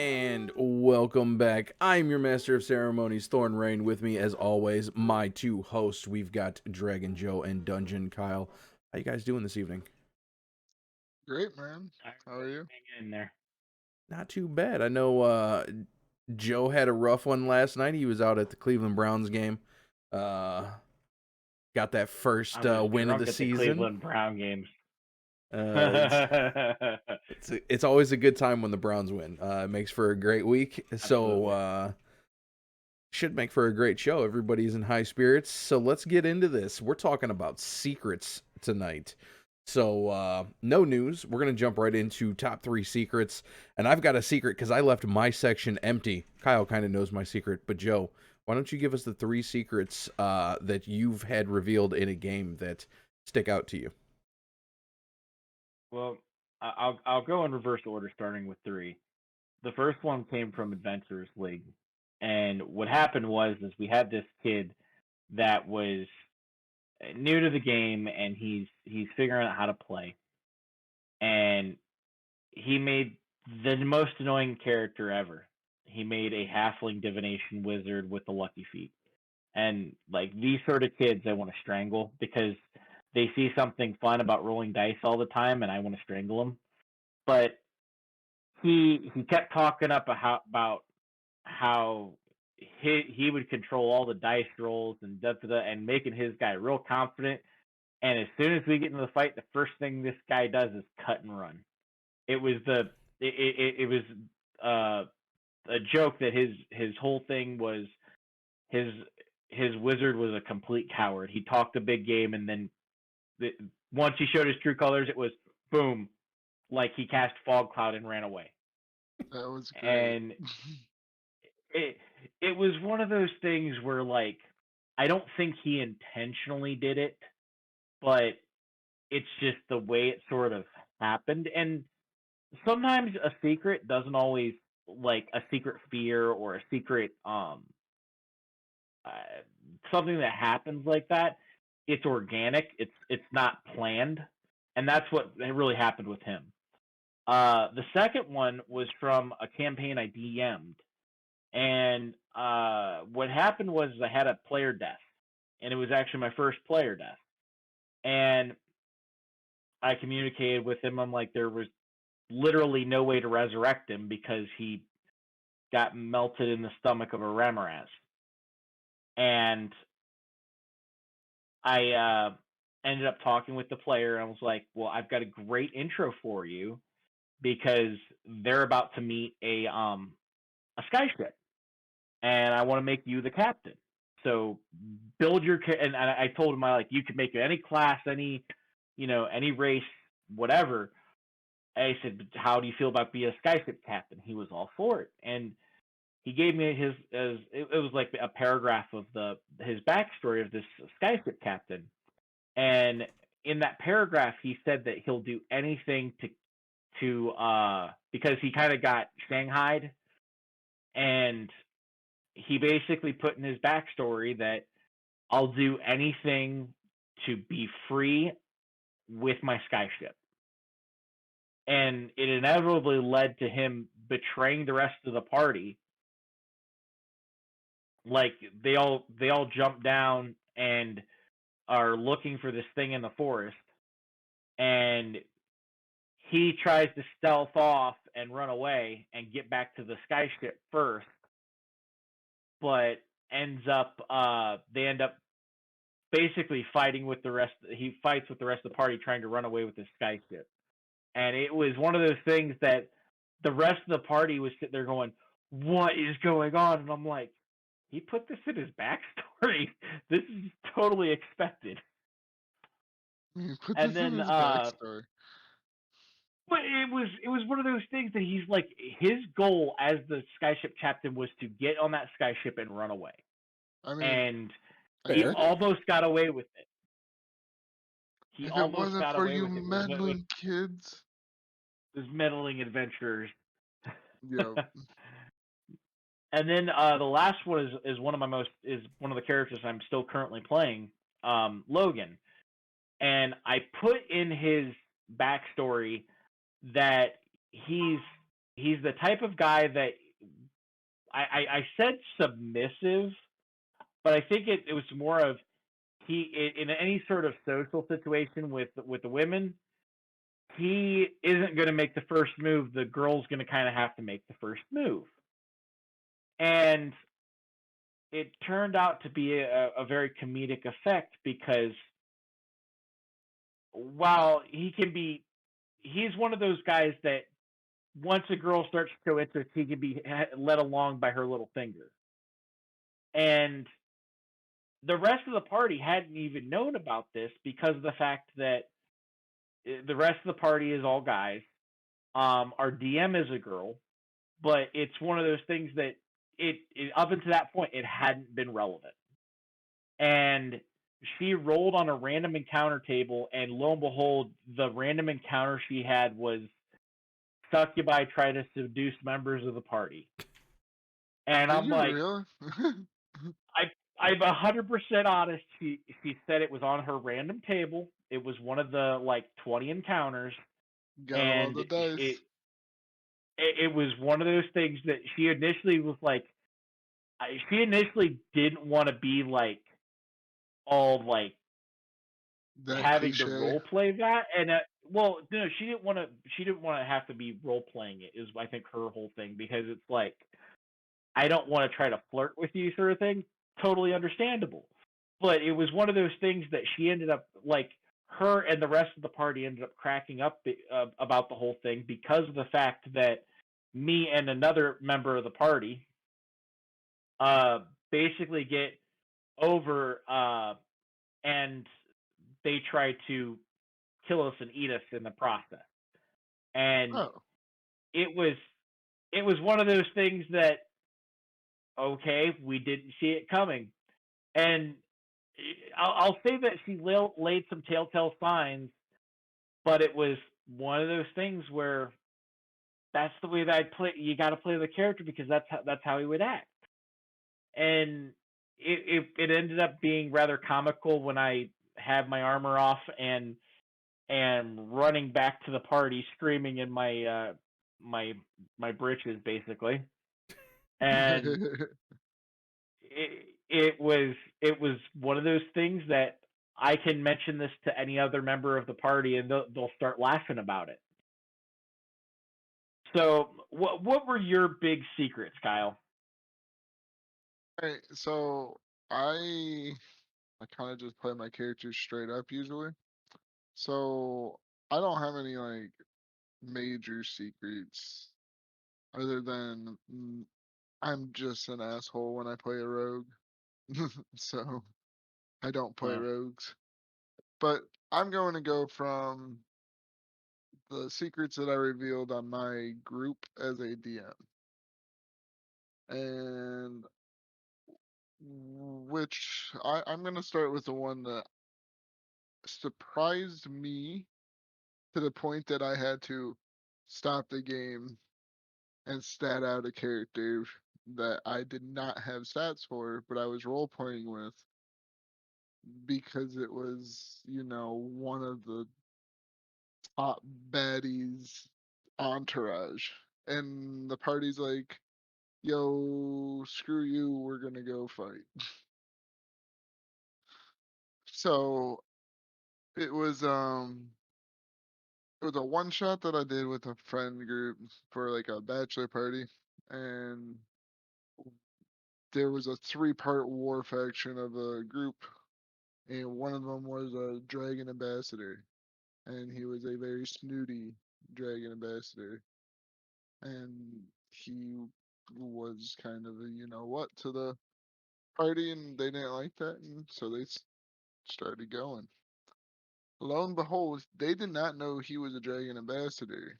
And welcome back. I'm your master of ceremonies, Thorn Rain. With me, as always, my two hosts. We've got Dragon Joe and Dungeon Kyle. How you guys doing this evening? Great, man. I'm How are you? hanging in there. Not too bad. I know Joe had a rough one last night. He was out at the Cleveland Browns game. Uh, got that first I was win of the drunk at the season. Cleveland Brown games. Uh, it's always a good time when the Browns win. It makes for a great week. So Absolutely. should make for a great show. Everybody's in high spirits. So let's get into this. We're talking about secrets tonight. So no news. We're going to jump right into top 3 secrets. And I've got a secret because I left my section empty. Kyle kind of knows my secret. But Joe, why don't you give us the 3 secrets that you've had revealed in a game that stick out to you? Well, I'll go in reverse order, starting with 3. The first one came from Adventurers League, and what happened was is we had this kid that was new to the game, and he's figuring out how to play, and he made the most annoying character ever. He made a halfling divination wizard with a lucky feet. And like these sort of kids, I want to strangle because they see something fun about rolling dice all the time, and I want to strangle them. But he kept talking up about how he would control all the dice rolls and and making his guy real confident. And as soon as we get into the fight, the first thing this guy does is cut and run. It was it was uh, a joke that his whole thing was his his wizard was a complete coward. He talked a big game, and then the, once he showed his true colors, it was boom, like he cast fog cloud and ran away. That was great. And it it was one of those things where like I don't think he intentionally did it, but it's just the way it sort of happened. And sometimes a secret doesn't always like a secret fear or a secret uh, something that happens like that, it's organic. It's not planned, and that's what really happened with him. The second one was from a campaign I DM'd, and what happened was I had a player death, and it was actually my first player death, and I communicated with him. I'm like, there was literally no way to resurrect him because he got melted in the stomach of a Remoraz, and I ended up talking with the player and I was like, "Well, I've got a great intro for you because they're about to meet a skyship, and I want to make you the captain. So build your and I told him I like you could make it any class, any any race, whatever." I said, "How do you feel about being a skyship captain?" He was all for it, and he gave me his as it was like a paragraph of the his backstory of this skyship captain. And in that paragraph, he said that he'll do anything to because he kind of got shanghaied, and he basically put in his backstory that I'll do anything to be free with my skyship. And it inevitably led to him betraying the rest of the party. Like they all jump down and are looking for this thing in the forest, and he tries to stealth off and run away and get back to the skyship first, but ends up they end up basically fighting with the rest. He fights with the rest of the party trying to run away with the skyship, and it was one of those things that the rest of the party was sitting there going, "What is going on?" And I'm like, he put this in his backstory. This is totally expected. He put And this in then his backstory. but it was one of those things that he's like his goal as the skyship captain was to get on that skyship and run away, I mean, and I he Fair. get it. almost got away with it. He If it almost wasn't got for away you with it with meddling kids. his meddling adventurers. Yeah. And then the last one is one of my most is one of the characters I'm still currently playing, Logan, and I put in his backstory that he's he's the type of guy that I said submissive, but I think it was more of he in any sort of social situation with the women, he isn't going to make the first move. The girl's going to kind of have to make the first move, and it turned out to be a very comedic effect because while he's one of those guys that once a girl starts to show interest, he can be led along by her little finger. And the rest of the party hadn't even known about this because of the fact that the rest of the party is all guys. Our DM is a girl, but it's one of those things that it up until that point it hadn't been relevant. And she rolled on a random encounter table, and lo and behold, the random encounter she had was succubi try to seduce members of the party. And Are I'm you like, real? I'm 100% honest. She said it was on her random table. It was one of the like 20 encounters, Gotta roll and the dice. it was one of those things that she initially was like. She initially didn't want to be like all like That having to cliche. role play that, and well, no, she didn't want to. She didn't want to have to be role playing it. Is I think her whole thing because it's like I don't want to try to flirt with you, sort of thing. Totally understandable, but it was one of those things that she ended up like her and the rest of the party ended up cracking up about the whole thing because of the fact that me and another member of the party basically get over and they try to kill us and eat us in the process. And Oh, it was one of those things that okay, we didn't see it coming. And I'll say that she laid some telltale signs, but it was one of those things where that's the way that I play. You got to play the character because that's how he would act. And it ended up being rather comical when I had my armor off and running back to the party screaming in my britches basically. And it was one of those things that I can mention this to any other member of the party and they'll start laughing about it. So what were your big secrets, Kyle? Alright, so I kind of just play my characters straight up usually. So I don't have any like major secrets other than I'm just an asshole when I play a rogue. So I don't play Uh, rogues. But I'm going to go from the secrets that I revealed on my group as a DM. And I'm going to start with the one that surprised me to the point that I had to stop the game and stat out a character that I did not have stats for, but I was role playing with because it was, one of the top baddies entourage. And the party's like, yo, screw you, we're gonna go fight. So it was it was a one shot that I did with a friend group for like a bachelor party, and there was a three-part war faction of a group, and one of them was a dragon ambassador, and he was a very snooty dragon ambassador, and he was kind of a you know what to the party, and they didn't like that, and so they started going. Lo and behold, they did not know he was a dragon ambassador.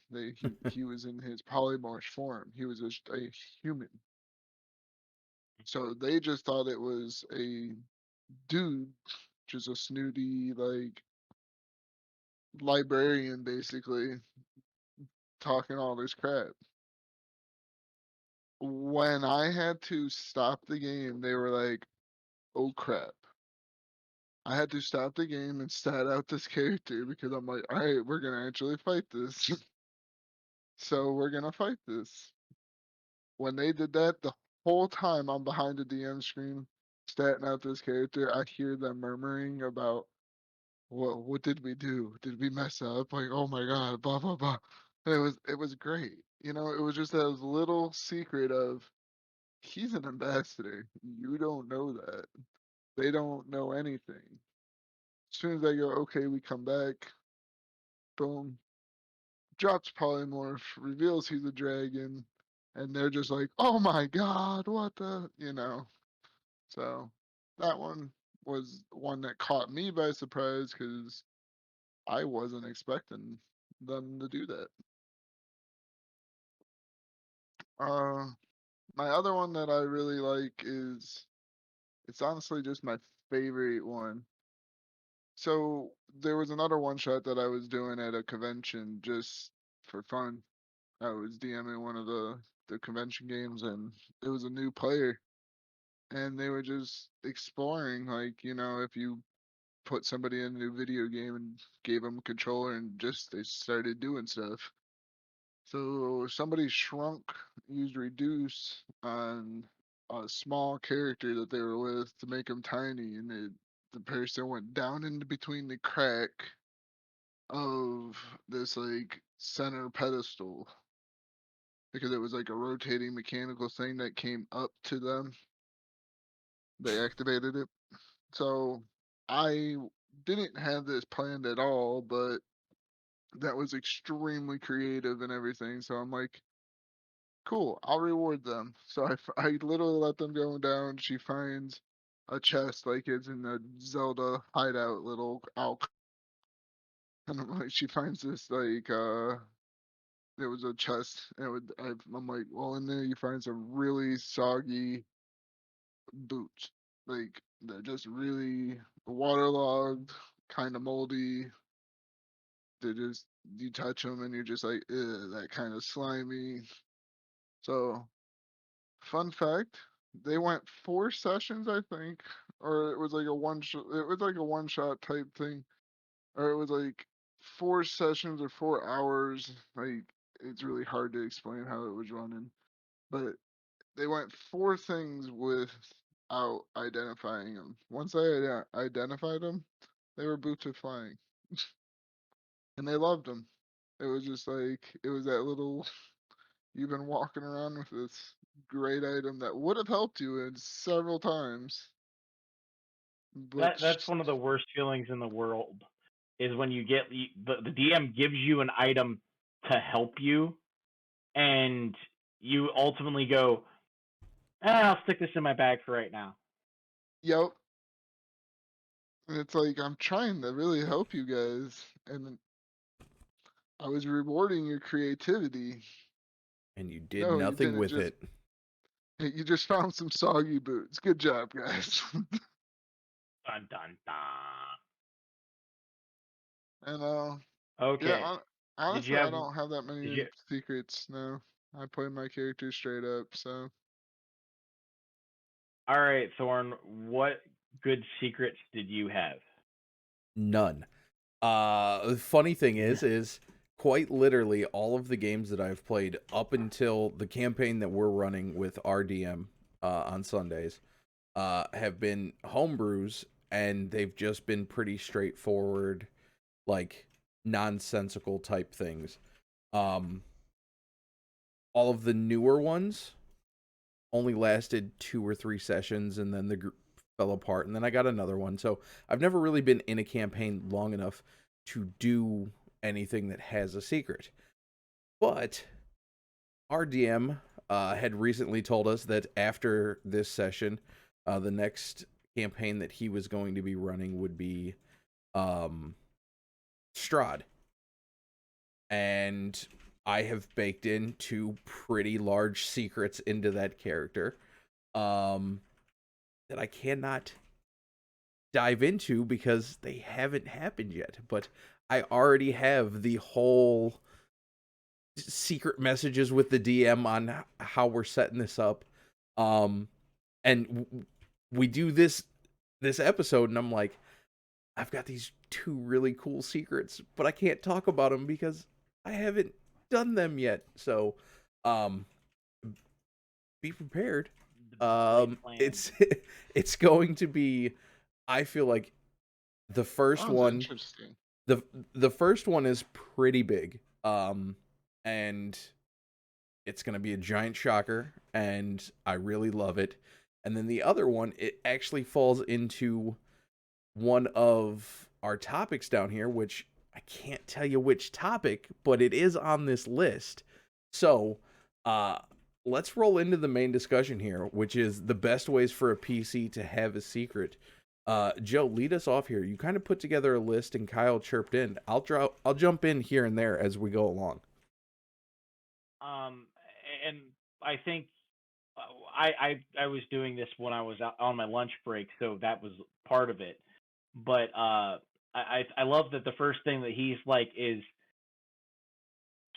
He was in his polymorph form. He was a human. So they just thought it was a dude, just a snooty like librarian basically talking all this crap. When I had to stop the game, they were like, "Oh crap." I had to stop the game and stat out this character because I'm like, "All right, we're going to actually fight this." So we're gonna fight this. When they did that, the whole time I'm behind the DM screen, statting out this character, I hear them murmuring about what did we do? Did we mess up? Like, oh my god, blah blah blah. And it was great. It was just that little secret of he's an ambassador. You don't know that. They don't know anything. As soon as they go, okay, we come back, boom, drops polymorph, reveals he's a dragon, and they're just like, oh my god, what the. So that one was one that caught me by surprise because I wasn't expecting them to do that. Uh, my other one that I really like is it's honestly just my favorite one. So there was another one shot that I was doing at a convention just for fun. I was DMing one of the convention games, and it was a new player, and they were just exploring, like, if you put somebody in a new video game and gave them a controller and just they started doing stuff. So somebody shrunk, used reduce on a small character that they were with to make them tiny, and the person went down into between the crack of this like center pedestal because it was like a rotating mechanical thing that came up to them. They activated it. So I didn't have this planned at all, but that was extremely creative and everything. So I'm like, cool, I'll reward them. So I literally let them go down. She finds a chest like it's in the Zelda hideout little alcove. And I'm like, she finds this like there was a chest, and I'm like, well, in there you find some really soggy boots, like they're just really waterlogged, kind of moldy. They're just you touch them and you're just like, ew, that kind of slimy. So, fun fact, they went 4 sessions, I think, or it was like a one shot. It was like a one shot type thing, or it was like 4 sessions or 4 hours. Like it's really hard to explain how it was running, but they went 4 things without identifying them. Once I identified them, they were booted flying, and they loved them. It was just like it was that little. You've been walking around with this great item that would have helped you in several times, but That's one of the worst feelings in the world is when you get the DM gives you an item to help you, and you ultimately go, I'll stick this in my bag for right now. yep. And it's like I'm trying to really help you guys, and I was rewarding your creativity. And you did No, you nothing didn't. with Just it. you just found some soggy boots. Good job, guys. Dun dun dun. And yeah. Okay. Did you Honestly, I have? don't have that Did many you? secrets. No, I play my character straight up. So All right, Thorn. What good secrets did you have? None. The funny thing is quite literally all of the games that I've played up until the campaign that we're running with RDM on Sundays have been homebrews, and they've just been pretty straightforward, like nonsensical type things. Um, all of the newer ones only lasted 2 or 3 sessions, and then the group fell apart, and then I got another one. So I've never really been in a campaign long enough to do anything that has a secret. But RDM had recently told us that after this session, the next campaign that he was going to be running would be Strahd. And I have baked in 2 pretty large secrets into that character that I cannot dive into because they haven't happened yet. But I already have the whole secret messages with the DM on how we're setting this up. And we do this episode, and I'm like, I've got these 2 really cool secrets, but I can't talk about them because I haven't done them yet. So, um, be prepared. Laid plans. It's going to be. I feel like the first Sounds one, interesting. the first one is pretty big. And it's going to be a giant shocker, and I really love it. And then the other one, it actually falls into one of our topics down here, which I can't tell you which topic, but it is on this list. So, uh, let's roll into the main discussion here, which is the best ways for a PC to have a secret. Joe, lead us off here. You kind of put together a list, and Kyle chirped in. I'll jump in here and there as we go along. And I think I was doing this when I was out on my lunch break, so that was part of it. But I love that the first thing that he's like is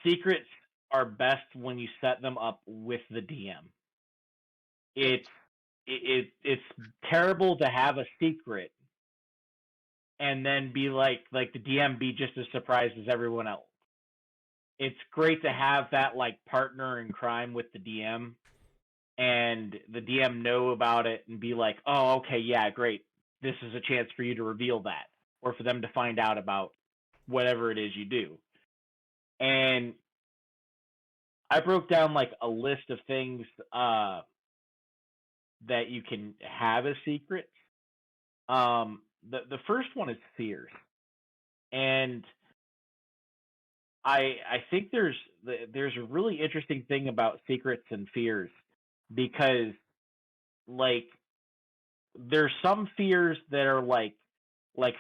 secrets are best when you set them up with the DM. It's terrible to have a secret and then be like the DM be just as surprised as everyone else. It's great to have that like partner in crime with the DM, and the DM know about it and be like, oh, okay, yeah, great. This is a chance for you to reveal that, or for them to find out about whatever it is you do. And I broke down like a list of things that you can have as secrets. The first one is fears, and I think there's a really interesting thing about secrets and fears, because like there's some fears that are like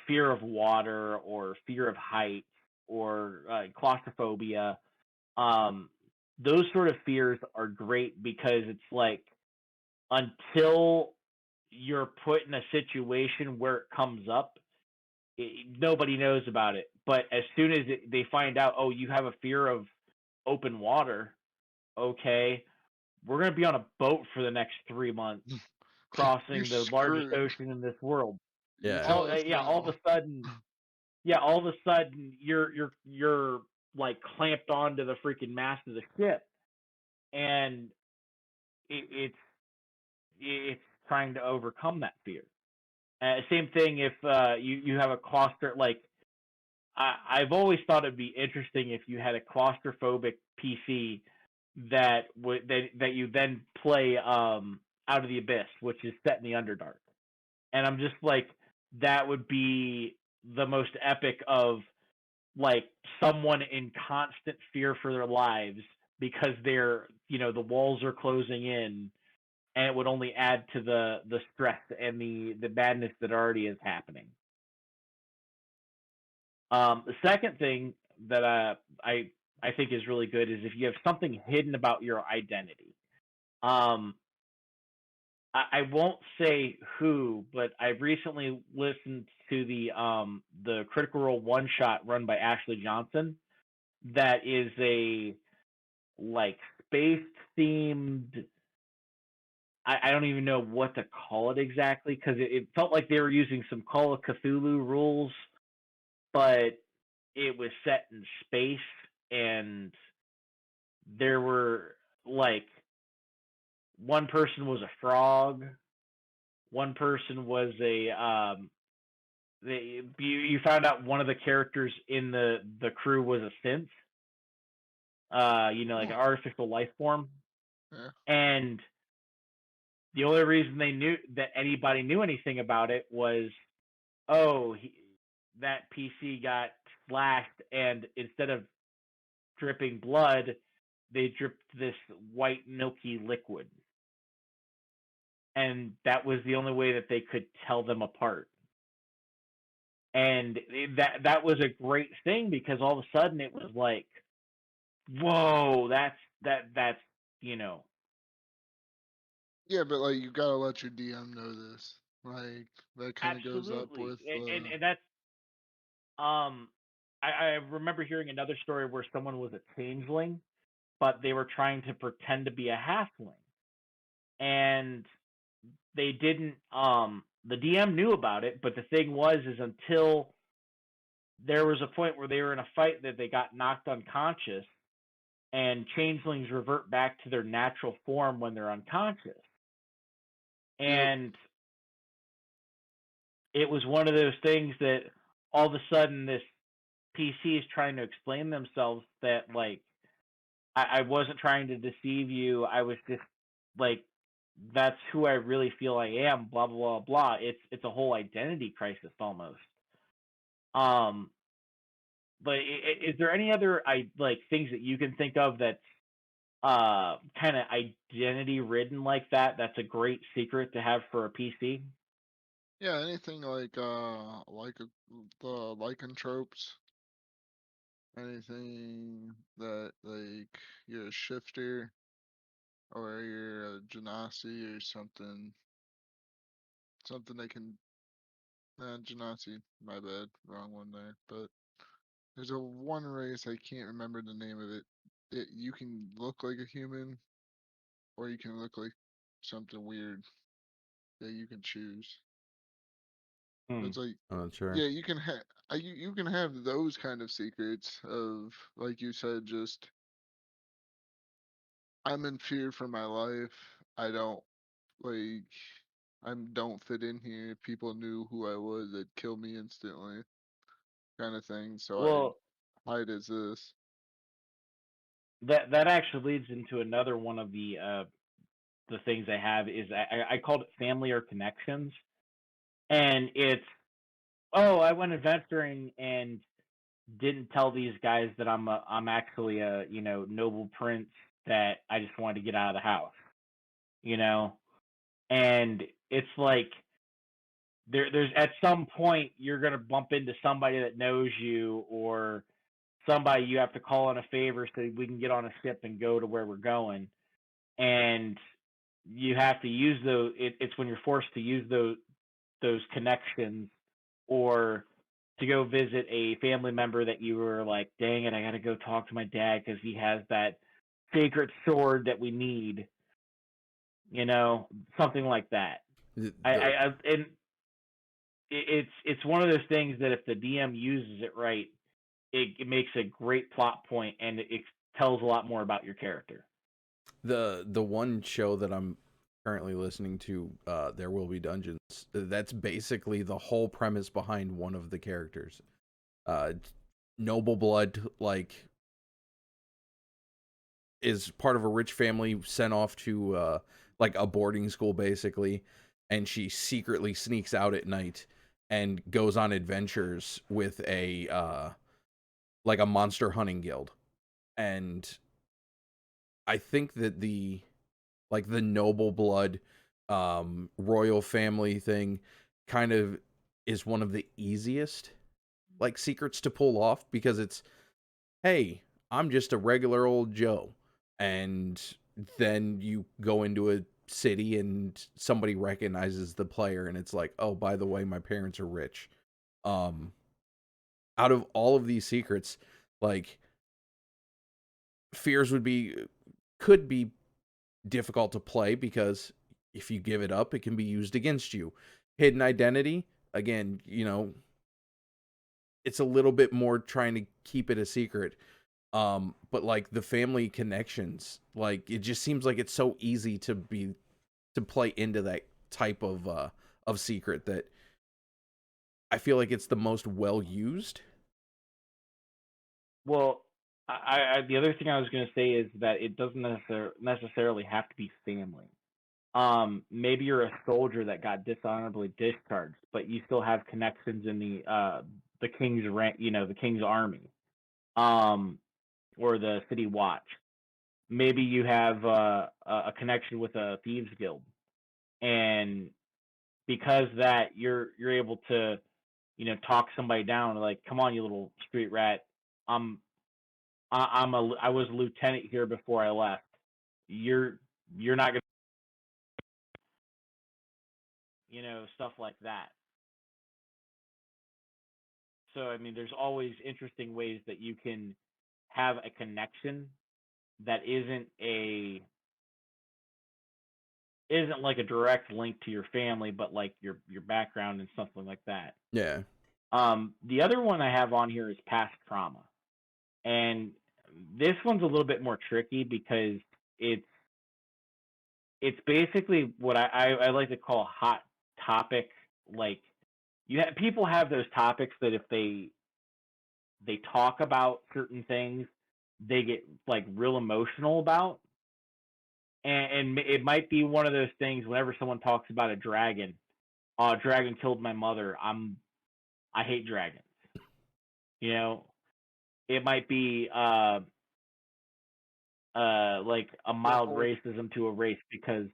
fear of water or fear of heights or claustrophobia. Those sort of fears are great because it's like until you're put in a situation where it comes up, nobody knows about it. But as soon as they find out, oh, you have a fear of open water, okay, we're going to be on a boat for the next 3 months, You're crossing the largest screwed. ocean in this world. You Yeah. tell us Yeah, all of now. a sudden, you're like clamped onto the freaking mast of the ship, and it's trying to overcome that fear. Same thing if you have a like I've always thought it'd be interesting if you had a claustrophobic PC that you then play Out of the Abyss, which is set in the Underdark. And I'm just like, that would be the most epic of like someone in constant fear for their lives because the walls are closing in, and it would only add to the stress and the madness that already is happening. The second thing that I think is really good is if you have something hidden about your identity. Um, I won't say who, but I recently listened to the Critical Role one shot run by Ashley Johnson. That is a like space themed. I don't even know what to call it exactly because it felt like they were using some Call of Cthulhu rules, but it was set in space, and there were like one person was a frog, one person was a you found out one of the characters in the crew was a synth, like an artificial life form. Yeah. And the only reason they knew that anybody knew anything about it was, oh, that PC got slashed, and instead of dripping blood, they dripped this white milky liquid, and that was the only way that they could tell them apart. And that was a great thing because all of a sudden it was like, whoa, that's you know Yeah, but like you gotta let your DM know this. Like that kind of goes up absolutely. with And that's um I remember hearing another story where someone was a changeling, but they were trying to pretend to be a halfling, and they didn't the DM knew about it, but the thing was is until there was a point where they were in a fight that they got knocked unconscious, and changelings revert back to their natural form when they're unconscious. Yep. And it was one of those things that all of a sudden this PC is trying to explain themselves that like I wasn't trying to deceive you. I was just like that's who I really feel I am. Blah blah blah. It's a whole identity crisis almost. Um, but is there any other like things that you can think of that's kind of identity ridden like that? That's a great secret to have for a PC. Yeah, anything the lycanthropes, anything that like you're a shifter or you're a genasi or something they can genasi, my bad, wrong one there. But there's a one race I can't remember the name of it. You can look like a human or you can look like something weird that you can choose. So Hmm. it's like, I'm not sure. yeah, you can have you can have those kind of secrets of, like you said, just I'm in fear for my life. I don't like don't fit in here. If people knew who I was, they'd kill me instantly, kind of thing. So I Well, hide as this. that actually leads into another one of the things I have is I called it family or connections, and it's oh I went adventuring and didn't tell these guys that I'm actually a noble prince that I just wanted to get out of the house, you know, and it's like there's at some point you're gonna bump into somebody that knows you or somebody you have to call in a favor so we can get on a ship and go to where we're going, and you have to use those. It's when you're forced to use those connections or to go visit a family member that you were like, dang it, I got to go talk to my dad because he has that sacred sword that we need, something like that. The And it's one of those things that if the DM uses it right, it makes a great plot point and it tells a lot more about your character. the one show that I'm currently listening to, There Will Be Dungeons. That's basically the whole premise behind one of the characters. Uh, Noble blood, like, is part of a rich family sent off to like a boarding school basically, and she secretly sneaks out at night and goes on adventures with a like a monster hunting guild. And I think that the noble blood royal family thing kind of is one of the easiest like secrets to pull off, because it's, hey, I'm just a regular old Joe. And then you go into a city and somebody recognizes the player and it's like, oh, by the way, my parents are rich. Um, Out of all of these secrets, like, fears could be difficult to play because if you give it up, it can be used against you. Hidden identity, again, it's a little bit more trying to keep it a secret. But like the family connections, like it just seems like it's so easy to play into that type of secret that I feel like it's the most well used. Well, the other thing I was going to say is that it doesn't necessarily have to be family. Maybe you're a soldier that got dishonorably discharged, but you still have connections in the king's rank, the king's army, um, or the city watch. Maybe you have a connection with a thieves guild, and because that you're able to talk somebody down like, come on, you little street rat. I'm I was a lieutenant here before I left. You're not gonna stuff like that. So I mean, there's always interesting ways that you can have a connection that isn't like a direct link to your family, but like your background and something like that. Yeah. The other one I have on here is past trauma, and this one's a little bit more tricky because it's it's basically what I like to call hot topic. Like people have those topics that if they talk about certain things, they get like real emotional about, and it might be one of those things. Whenever someone talks about a dragon, dragon killed my mother. I hate dragons. You know, it might be like a The mild whole racism to a race because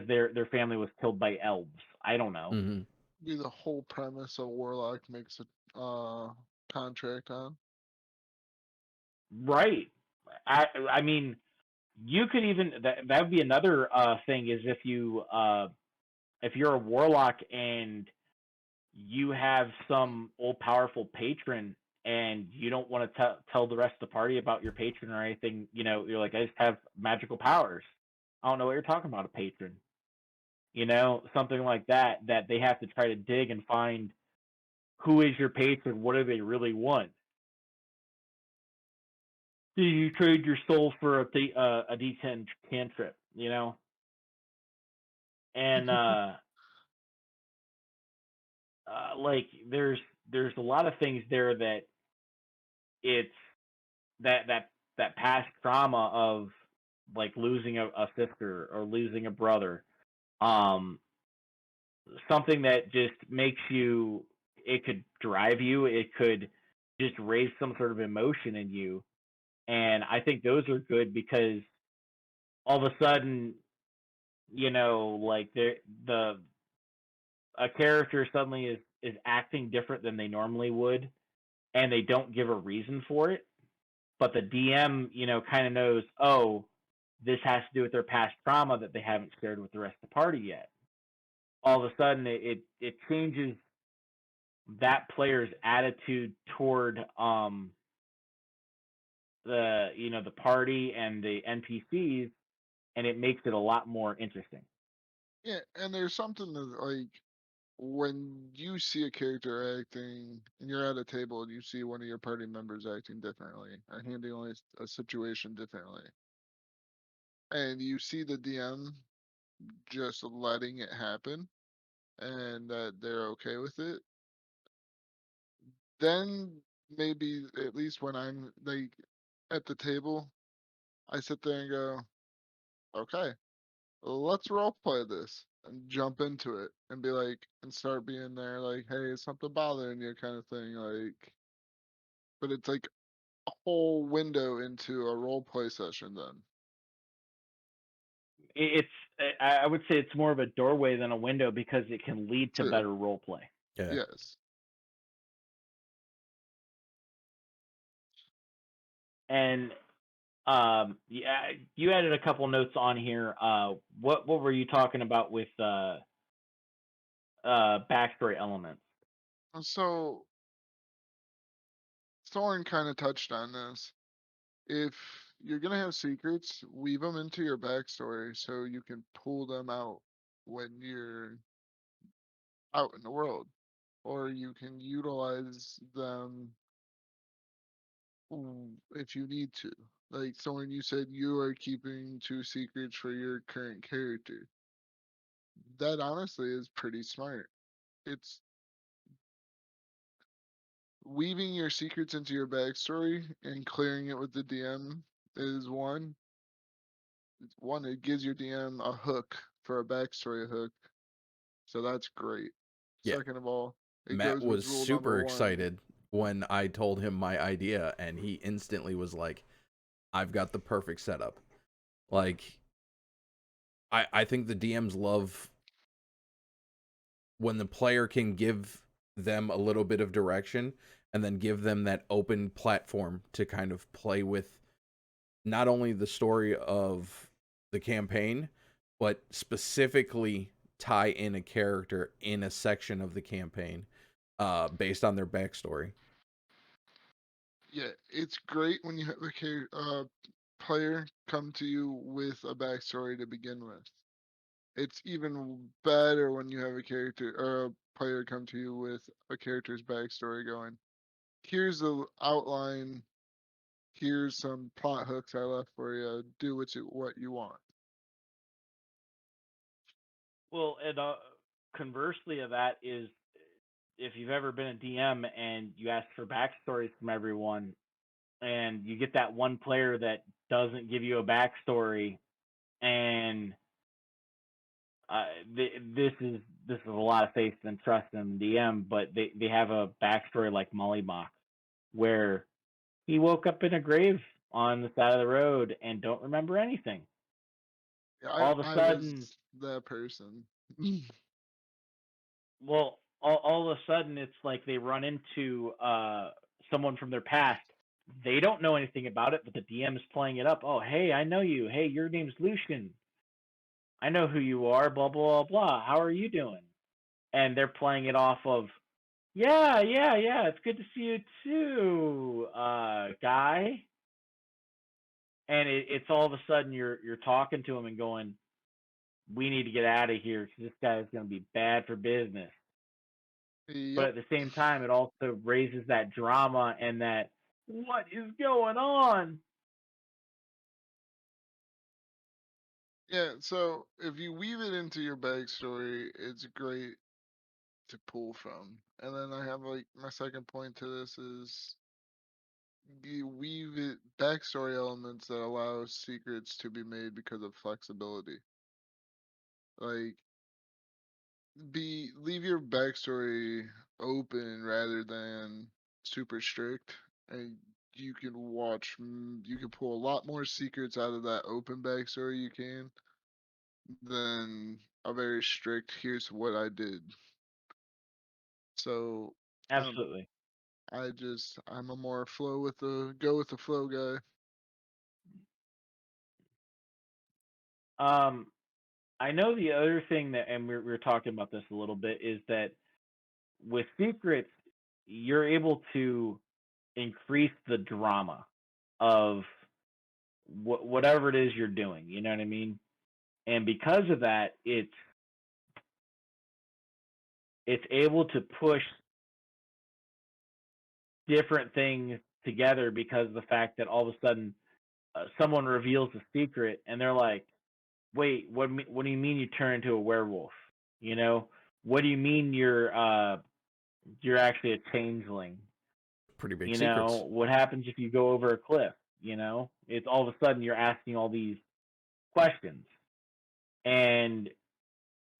their family was killed by elves. I don't know. Hmm. be the whole premise a warlock makes a contract on. Right. I mean, you could even that would be another thing is if you're a warlock and you have some old powerful patron and you don't want to tell the rest of the party about your patron or anything, you're like, I just have magical powers. I don't know what you're talking about, a patron. Something like that they have to try to dig and find who is your patron, what do they really want. Do you trade your soul for a D10 cantrip, And like there's a lot of things there that it's that past trauma of like losing a sister or losing a brother, um something that just makes you, it could drive you, it could just raise some sort of emotion in you. And I think those are good because all of a sudden, like the a character suddenly is acting different than they normally would, and they don't give a reason for it, but the DM, kind of knows, oh, this has to do with their past trauma that they haven't shared with the rest of the party yet. All of a sudden, it changes that player's attitude toward the party and the NPCs, and it makes it a lot more interesting. Yeah, and there's something that like when you see a character acting and you're at a table and you see one of your party members acting differently or handling a situation differently, and you see the DM just letting it happen and that they're okay with it, then maybe at least when I'm like at the table, I sit there and go, okay, let's role play this and jump into it and be like, and start being there like, hey, is something bothering you kind of thing. Like, but it's like a whole window into a role play session then. I would say it's more of a doorway than a window because it can lead to Too. better role play. Yeah. Yes. And yeah, you added a couple notes on here. What were you talking about with backstory elements? So Thorn kind of touched on this. If you're gonna have secrets, weave them into your backstory so you can pull them out when you're out in the world, or you can utilize them if you need to. Like Thorn, you said you are keeping two secrets for your current character. That honestly is pretty smart. It's weaving your secrets into your backstory and clearing it with the DM is one, it gives your DM a hook for a backstory hook, so that's great. Yeah. Second of all, it Matt goes with was rule number super one. excited when I told him my idea, and he instantly was like, I've got the perfect setup. Like, I think the DMs love when the player can give them a little bit of direction and then give them that open platform to kind of play with not only the story of the campaign, but specifically tie in a character in a section of the campaign based on their backstory. Yeah, it's great when you have a player come to you with a backstory to begin with. It's even better when you have a character or a player come to you with a character's backstory going, here's the outline here's some plot hooks I left for you. Do what you want. Well, and conversely of that is, if you've ever been a DM and you ask for backstories from everyone, and you get that one player that doesn't give you a backstory, and this is a lot of faith and trust in the DM, but they have a backstory like Mollymawk, where he woke up in a grave on the side of the road and don't remember anything. Yeah, All of a I sudden, was that person. well, all of a sudden, it's like they run into someone from their past. They don't know anything about it, but the DM is playing it up. Oh, hey, I know you. Hey, your name's Lucian. I know who you are. Blah blah blah. How are you doing? And they're playing it off of, yeah, yeah, yeah. It's good to see you too, guy. And it's all of a sudden you're talking to him and going, we need to get out of here because this guy is going to be bad for business. But Yep. at the same time, it also raises that drama and that, what is going on? Yeah, so if you weave it into your backstory, it's great to pull from. And then I have like my second point to this is you weave it backstory elements that allow secrets to be made because of flexibility. Like be leave your backstory open rather than super strict, and you can you can pull a lot more secrets out of that open backstory you can than a very strict here's what I did. So Absolutely. I'm a more flow with the go with the flow guy. Um, I know the other thing that, and we were talking about this a little bit, is that with secrets, you're able to increase the drama of whatever it is you're doing. You know what I mean? And because of that, it's able to push different things together because of the fact that all of a sudden someone reveals a secret and they're like, "Wait, what do you mean you turn into a werewolf? You know, what do you mean you're actually a changeling? Pretty big You secrets. know, what happens if you go over a cliff? You know, it's all of a sudden you're asking all these questions, and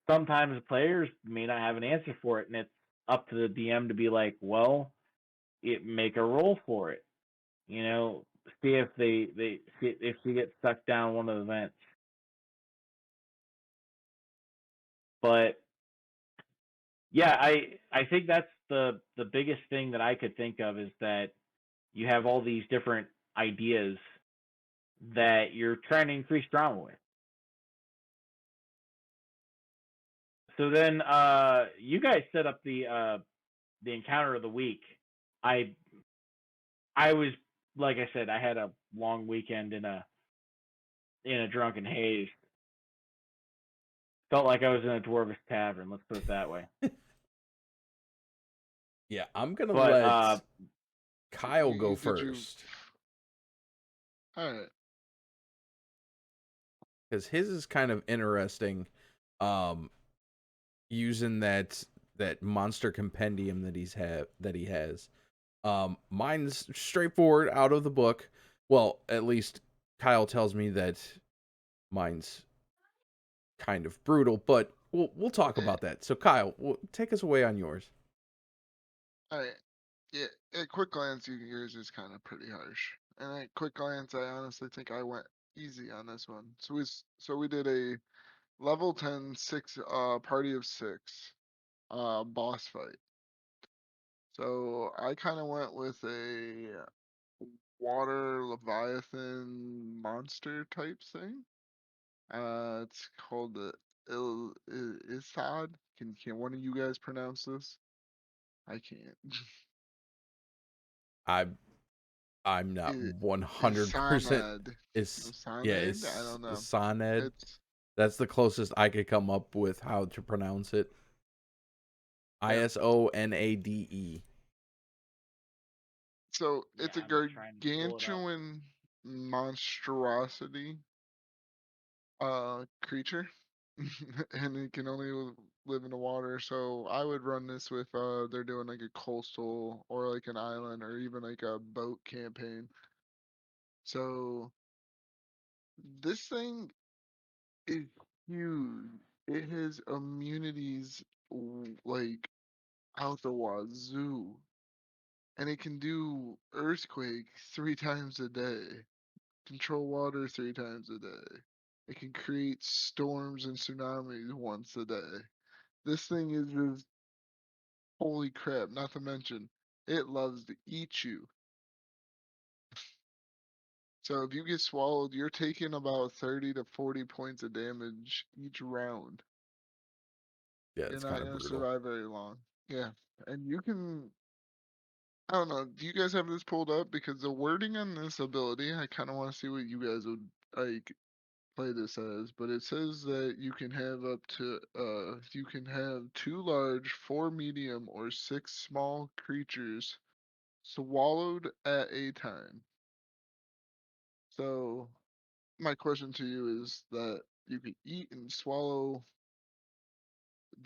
sometimes the players may not have an answer for it, and it's up to the DM to be like, well, make a roll for it. You know, see if they see if she gets stuck down one of the vents. But yeah, I think that's the biggest thing that I could think of is that you have all these different ideas that you're trying to increase drama with. So then you guys set up the encounter of the week. I I was, like I said, I had a long weekend in a drunken haze. Felt like I was in a dwarvish tavern, let's put it that way. Yeah, I'm gonna But let Kyle go Did you? first All right. because his is kind of interesting. Um, Using that monster compendium that he has. Mine's straightforward out of the book. Well, at least Kyle tells me that mine's kind of brutal, but we'll talk Yeah. about that. So Kyle, take us away on yours. All right. Yeah. At quick glance, yours is kind of pretty harsh. And at quick glance, I honestly think I went easy on this one. So we did a level 10 party of 6 boss fight. So I kind of went with a water leviathan monster type thing. It's called the Isad. Can one of you guys pronounce this? I can't. I I'm not I 100% Isanad. is yeah, Isanad? I don't is know. Soned. It's That's the closest I could come up with how to pronounce it. yeah. Isonade. So Yeah, it's a I'm trying to pull it up. gargantuan monstrosity creature. And it can only live in the water. So I would run this with they're doing like a coastal or like an island or even like a boat campaign. So this thing is huge. It has immunities like out the wazoo. And it can do earthquake 3 times a day, control water 3 times a day. It can create storms and tsunamis once a day. This thing is just holy crap, not to mention, it loves to eat you. So if you get swallowed, you're taking about 30 to 40 points of damage each round. Yeah, You're it's not kind of gonna brutal. survive very long. Yeah. And you can I don't know, do you guys have this pulled up? Because the wording on this ability, I kinda wanna see what you guys would like play this as, but it says that you can have up to you can have 2 large, 4 medium, or 6 small creatures swallowed at a time. So my question to you is that you could eat and swallow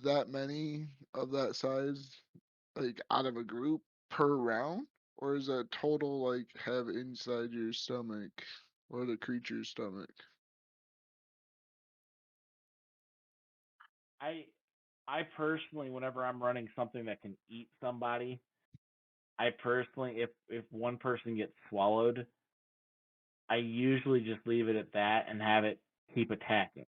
that many of that size like out of a group per round? Or is that total like have inside your stomach or the creature's stomach? I I personally, whenever I'm running something that can eat somebody, I personally, if one person gets swallowed, I usually just leave it at that and have it keep attacking.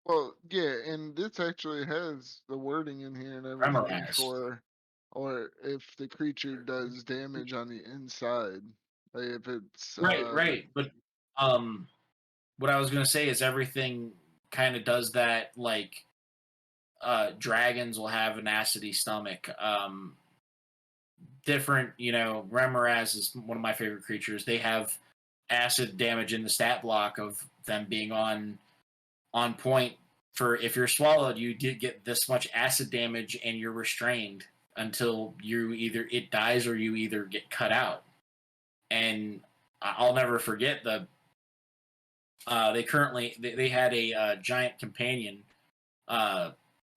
Well, yeah, and this actually has the wording in here and everything Remoraz. for, or if the creature does damage on the inside, like if it's Right. But um, what I was gonna say is everything kind of does that. Like dragons will have an acidy stomach. Different, Remoraz is one of my favorite creatures. They have acid damage in the stat block of them being on point for if you're swallowed, you did get this much acid damage and you're restrained until you either it dies or you either get cut out. And I'll never forget they had a giant companion uh,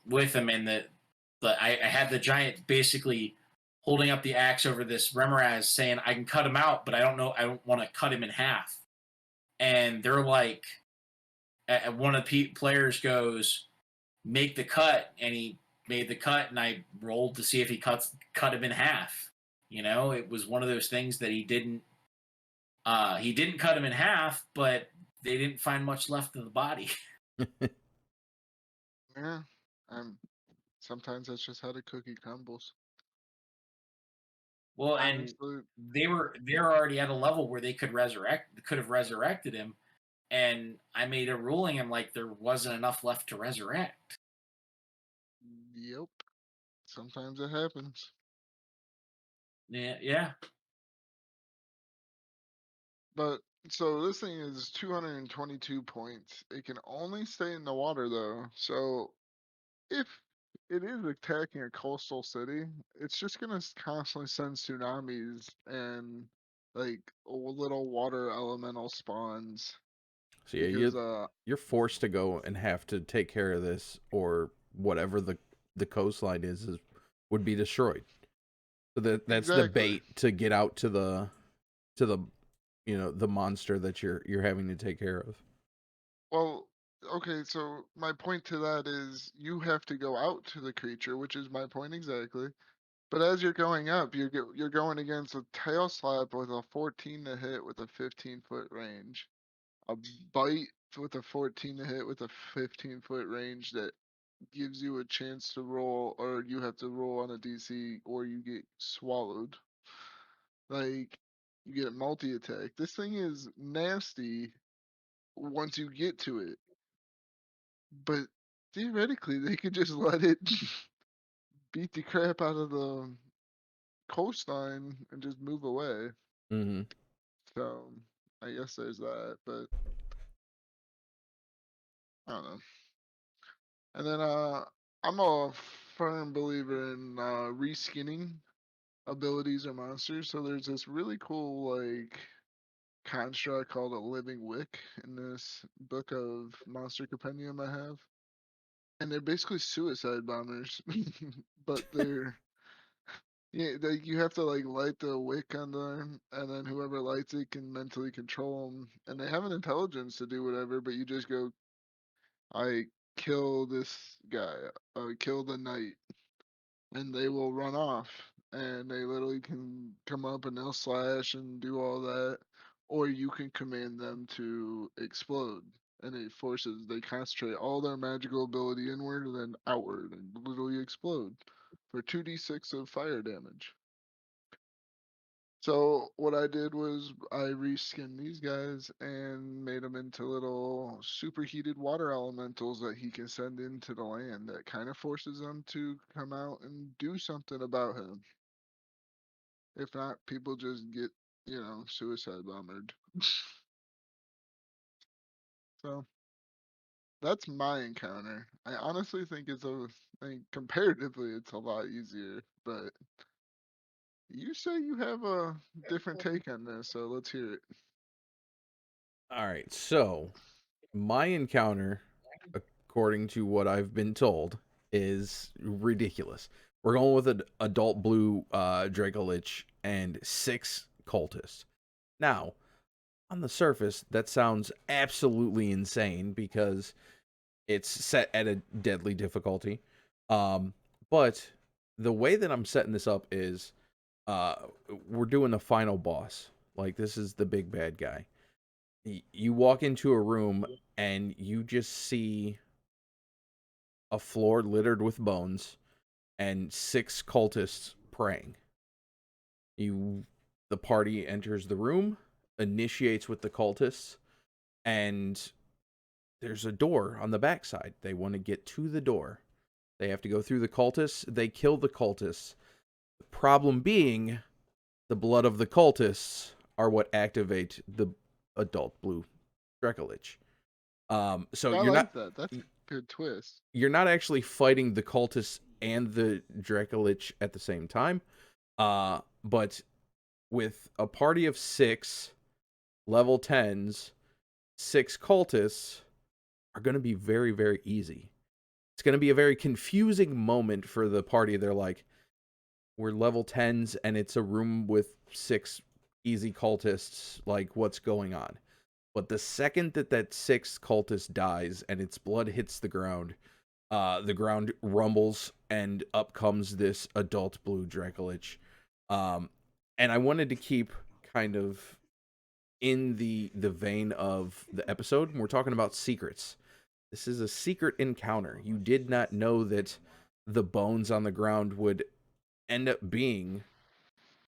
with them, and I had the giant basically holding up the axe over this Remoraz, saying, "I can cut him out, but I don't know. I don't want to cut him in half." And they're like, one of the players goes, "Make the cut," and he made the cut, and I rolled to see if he cut him in half. It was one of those things that he didn't cut him in half, but they didn't find much left of the body. yeah, um, sometimes that's just how the cookie crumbles. Well, and Honestly, they're already at a level where they could have resurrected him, and I made a ruling. I'm like, there wasn't enough left to resurrect. yep, sometimes it happens. Yeah, yeah. But so this thing is 222 points. It can only stay in the water though. So if it is attacking a coastal city, it's just gonna constantly send tsunamis and like little water elemental spawns So yeah, because you're forced to go and have to take care of this, or whatever the coastline is would be destroyed. So that's the exactly. bait to get out to the the monster that you're having to take care of. Well, okay, so my point to that is you have to go out to the creature, which is my point exactly. But as you're going up, you're going against a tail slap with a 14 to hit with a 15-foot range. A bite with a 14 to hit with a 15-foot range that gives you a chance to roll, or you have to roll on a DC, or you get swallowed. Like, you get multi attack. This thing is nasty once you get to it, but theoretically, they could just let it beat the crap out of the coastline and just move away. Mm-hmm. So, I guess there's that, but I don't know. And then I'm a firm believer in reskinning. abilities or monsters. So there's this really cool like construct called a living wick in this book of monster compendium I have. And they're basically suicide bombers. But they're yeah, you have to like light the wick on them, and then whoever lights it can mentally control them. And they have an intelligence to do whatever, but you just go, I kill this guy, kill the knight, and they will run off. And they literally can come up and they'll slash and do all that. Or you can command them to explode. And they concentrate all their magical ability inward and then outward and literally explode for 2d6 of fire damage. So what I did was I reskinned these guys and made them into little superheated water elementals that he can send into the land that kind of forces them to come out and do something about him. If not, people just get, suicide bombered. So that's my encounter. I honestly think I think comparatively it's a lot easier, but you say you have a different take on this, so let's hear it. All right, so my encounter, according to what I've been told, is ridiculous. We're going with an adult blue Dracolich and 6 cultists. Now, on the surface, that sounds absolutely insane because it's set at a deadly difficulty. But the way that I'm setting this up is uh, we're doing the final boss. Like, this is the big bad guy. You walk into a room and you just see a floor littered with bones and 6 cultists praying. The party enters the room, initiates with the cultists, and there's a door on the backside. They want to get to the door. They have to go through the cultists. They kill the cultists. The problem being, the blood of the cultists are what activate the adult blue Dracolich. So I you're like not that. That's a good twist. you're not actually fighting the cultists and the Dracolich at the same time. But with a party of 6 level 10s, 6 cultists are going to be very, very easy. It's going to be a very confusing moment for the party. They're like, we're level 10s and it's a room with 6 easy cultists. Like, what's going on? But the second that 6th cultist dies and its blood hits the ground rumbles and up comes this adult blue Dracolich. And I wanted to keep kind of in the vein of the episode. We're talking about secrets. This is a secret encounter. You did not know that the bones on the ground would end up being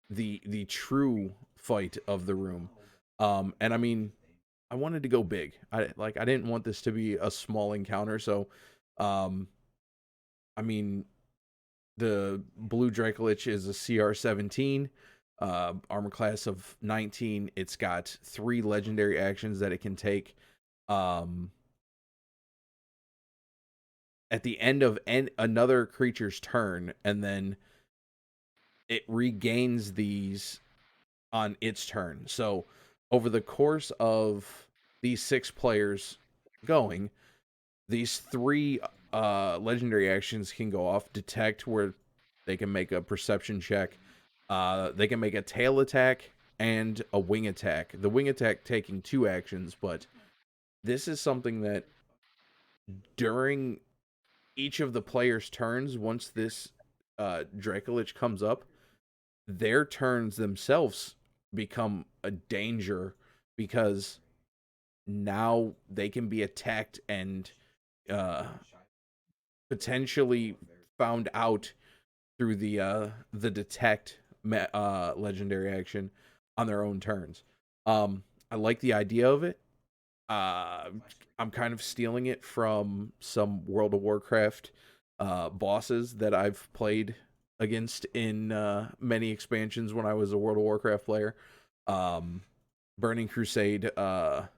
the true fight of the room. And I mean, I wanted to go big. I didn't want this to be a small encounter, so I mean, the blue Dracolich is a CR 17, armor class of 19. It's got 3 legendary actions that it can take. At the end of another creature's turn, and then it regains these on its turn. So over the course of these 6 players going, these 3 legendary actions can go off. Detect, where they can make a perception check. They can make a tail attack and a wing attack. The wing attack taking 2 actions, but this is something that during each of the players' turns, once this Dracolich comes up, their turns themselves become a danger because now they can be attacked and potentially found out through the detect legendary action on their own turns. I like the idea of it. I'm kind of stealing it from some World of Warcraft bosses that I've played against in many expansions when I was a World of Warcraft player. Burning Crusade. Oh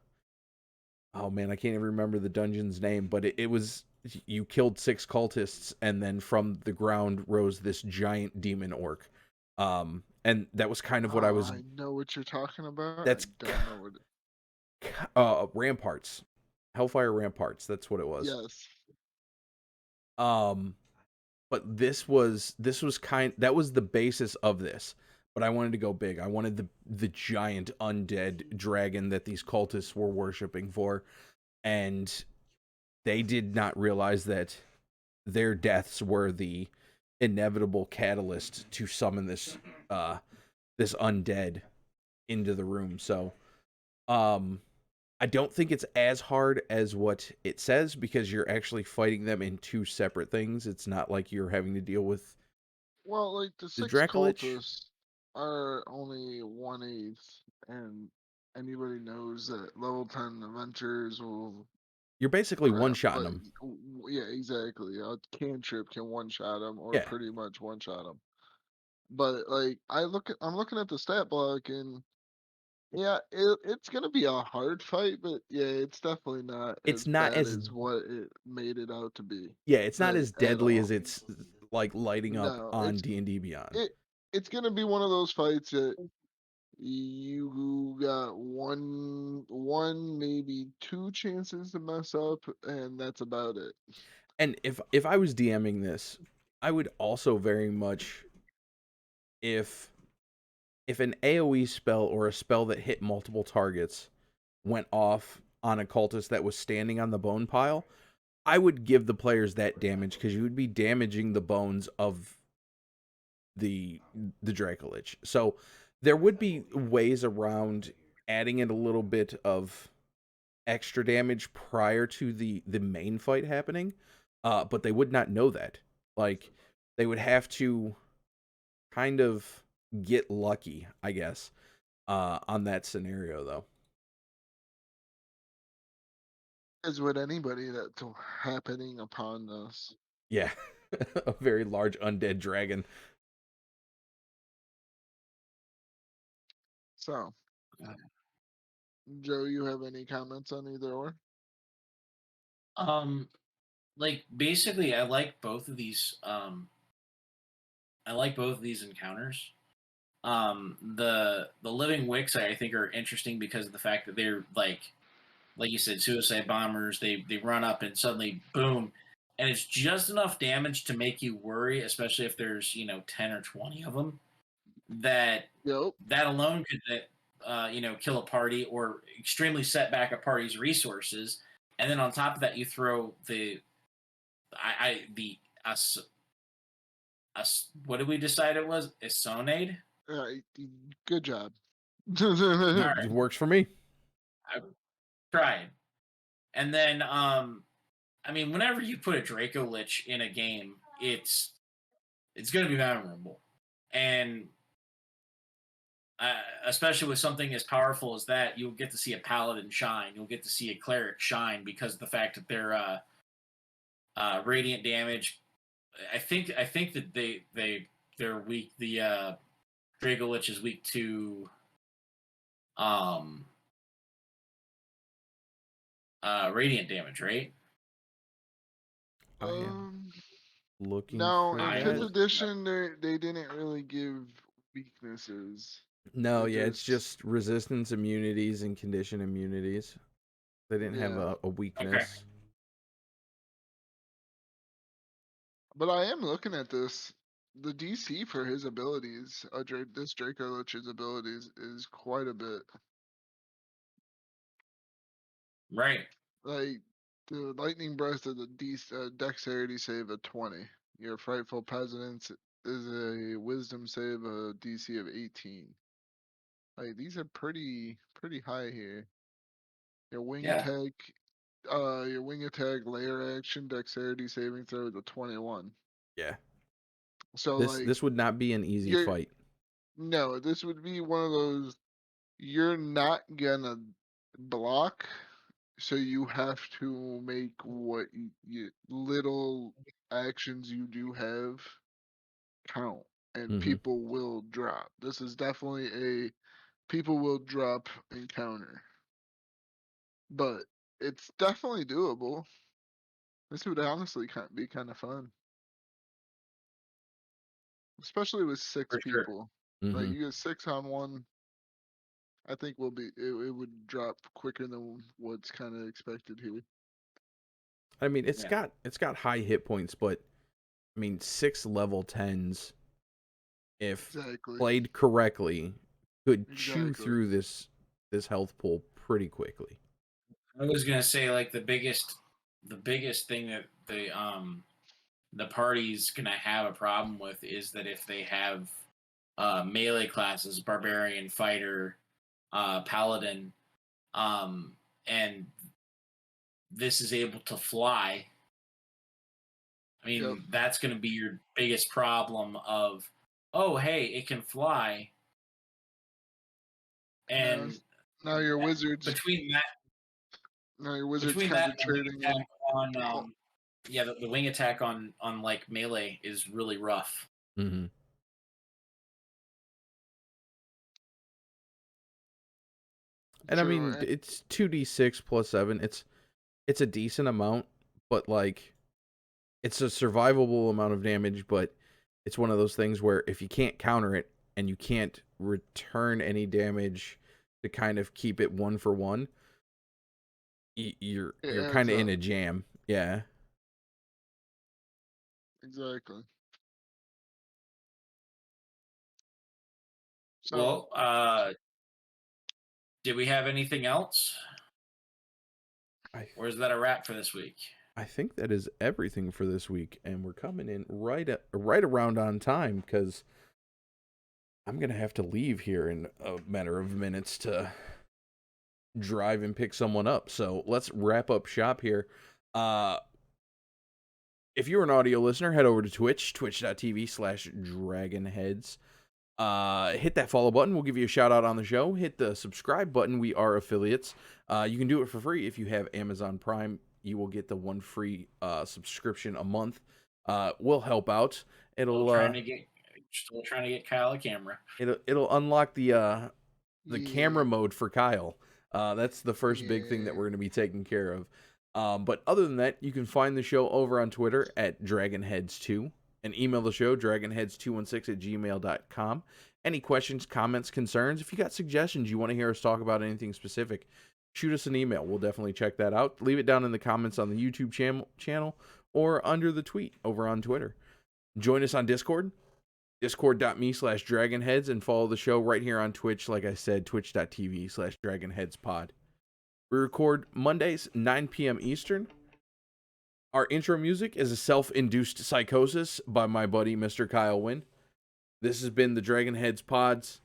man, I can't even remember the dungeon's name, but it was, you killed 6 cultists, and then from the ground rose this giant demon orc. And that was kind of what I was. I know what you're talking about. I That's don't know what. Ramparts, Hellfire Ramparts. That's what it was. Yes. Um, but this was that was the basis of this. But I wanted to go big. I wanted the giant undead dragon that these cultists were worshiping for, and they did not realize that their deaths were the inevitable catalyst to summon this undead into the room. So, I don't think it's as hard as what it says because you're actually fighting them in two separate things. It's not like you're having to deal with Well, like the the 6 Dracolich. cultists are only 1/8, and anybody knows that level 10 adventurers will You're basically crap. one-shotting Like, them. yeah, exactly. A cantrip can one shot them, or Yeah, pretty much one shot them. But like, I'm looking at the stat block, and yeah, it's gonna be a hard fight, but yeah, it's definitely not it's as not bad as as what it made it out to be. yeah, it's not Like as at deadly as all. it's like lighting up No, on D&D Beyond. it's gonna be one of those fights that you got one maybe two chances to mess up, and that's about it. And if I was DMing this, I would also very much if an AoE spell or a spell that hit multiple targets went off on a cultist that was standing on the bone pile, I would give the players that damage because you would be damaging the bones of the Dracolich. So there would be ways around adding in a little bit of extra damage prior to the main fight happening, but they would not know that. Like they would have to kind of get lucky, I guess, on that scenario though. As with anybody that's happening upon us. Yeah, a very large undead dragon. So, Joe, you have any comments on either or? Um, like basically, I like both of these. I like both of these encounters. The living wicks I think are interesting because of the fact that they're like you said, suicide bombers. They run up and suddenly boom, and it's just enough damage to make you worry, especially if there's 10 or 20 of them. That Yep. that alone could kill a party or extremely set back a party's resources. And then on top of that, you throw the I the us us what did we decide it was? Isonade? Uh, Good job. All It right, works for me. I tried. And then I mean, whenever you put a Draco Lich in a game, it's going to be memorable, and especially with something as powerful as that, you'll get to see a paladin shine. You'll get to see a cleric shine because of the fact that their radiant damage. I think that they're weak. The Draco Lich is weak to um radiant damage, right? I am um, looking no, for in I fifth that. am. edition, they didn't really give weaknesses. No, It yeah, it's just, just resistance immunities and condition immunities. They didn't have yeah. a Okay. weakness. But I am looking at this. The DC for his abilities, this Draco Lich's abilities, is quite a bit. Right. Like the lightning breath of the dexterity save of 20. Your frightful peasants is a wisdom save a DC of 18. Like these are pretty high here. Your wing Yeah. attack, your wing attack layer action dexterity saving throw is a 21. Yeah. So This like this would not be an easy you're fight. no, this would be one of those you're not gonna block, so you have to make what little actions you do have count, and Hmm. people will drop. This is definitely a people will drop encounter, but it's definitely doable. This would honestly be kind of fun. especially with 6 For sure. people. Like Hmm. you get 6 on one, I think it would drop quicker than what's kind of expected here. I mean, it's Yeah. got high hit points, but I mean, 6 level 10s, if Exactly. played correctly, could chew Exactly. through this health pool pretty quickly. I was gonna say like the biggest thing that the party's gonna have a problem with is that if they have melee classes, barbarian, fighter, paladin, and this is able to fly. I Yep. mean, that's going to be your biggest problem of, oh, hey, it can fly. Now, And now your wizards, between that, now your wizards between that and the wing concentrating attack in. on, Oh, yeah, the wing attack on like melee is really rough. Hmm. And I true. mean, it's 2d6 plus 7. It's a decent amount, but like it's a survivable amount of damage, but it's one of those things where if you can't counter it and you can't return any damage to kind of keep it 1 for 1, It you're kind adds of in up. a jam. Yeah. Exactly. So Well, did we have anything else? I Or is that a wrap for this week? I think that is everything for this week, and we're coming in right around on time because I'm gonna have to leave here in a matter of minutes to drive and pick someone up. So let's wrap up shop here. Uh, if you're an audio listener, head over to twitch.tv/dragonheads. Hit that follow button. We'll give you a shout out on the show. Hit the subscribe button. We are affiliates. You can do it for free if you have Amazon Prime. You will get the one free subscription a month. Will help out. Still trying to get Kyle a camera. It'll unlock the yeah, camera mode for Kyle. That's the first big thing that yeah. we're going to be taking care of. But other than that, you can find the show over on Twitter at DragonHeads2 and email the show dragonheads216@gmail.com. Any questions, comments, concerns? If you got suggestions you want to hear us talk about anything specific, shoot us an email. We'll definitely check that out. Leave it down in the comments on the YouTube channel or under the tweet over on Twitter. Join us on Discord, discord.me/dragonheads, and follow the show right here on Twitch. Like I said, twitch.tv/dragonheadspod. We record Mondays, 9 p.m. Eastern. Our intro music is a self-induced psychosis by my buddy, Mr. Kyle Wynn. This has been the Dragon Heads Pods.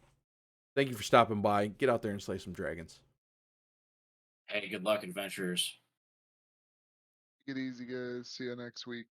Thank you for stopping by. Get out there and slay some dragons. Hey, good luck, adventurers. Take it easy, guys. See you next week.